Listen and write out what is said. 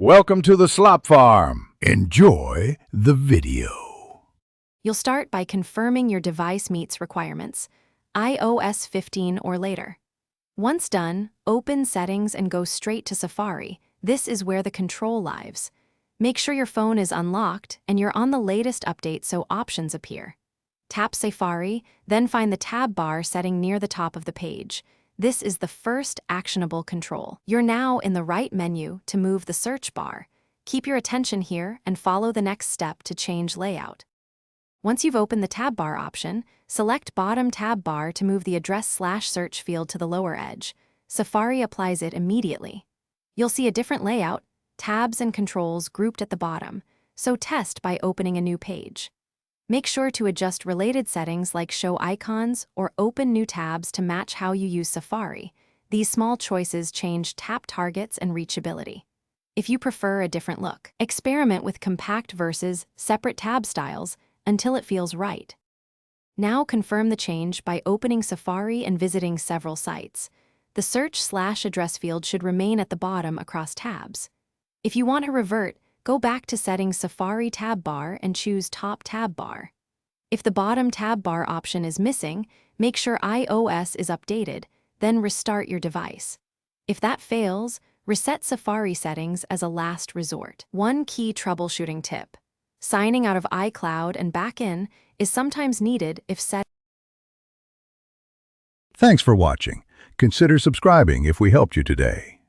Welcome to the Slop Farm. Enjoy the video. You'll start by confirming your device meets requirements, iOS 15 or later. Once done, open Settings and go straight to Safari. This is where the control lives. Make sure your phone is unlocked and you're on the latest update so options appear. Tap Safari, then find the tab bar setting near the top of the page. This is the first actionable control. You're now in the right menu to move the search bar. Keep your attention here and follow the next step to change layout. Once you've opened the tab bar option, select bottom tab bar to move the address/search field to the lower edge. Safari applies it immediately. You'll see a different layout, tabs and controls grouped at the bottom, so test by opening a new page. Make sure to adjust related settings like show icons or open new tabs to match how you use Safari. These small choices change tap targets and reachability. If you prefer a different look, experiment with compact versus separate tab styles until it feels right. Now confirm the change by opening Safari and visiting several sites. The search/address field should remain at the bottom across tabs. If you want to revert, go back to Settings Safari tab bar and choose Top tab bar. If the bottom tab bar option is missing, make sure iOS is updated, then restart your device. If that fails, reset Safari settings as a last resort. One key troubleshooting tip: signing out of iCloud and back in is sometimes needed if set. Thanks for watching. Consider subscribing if we helped you today.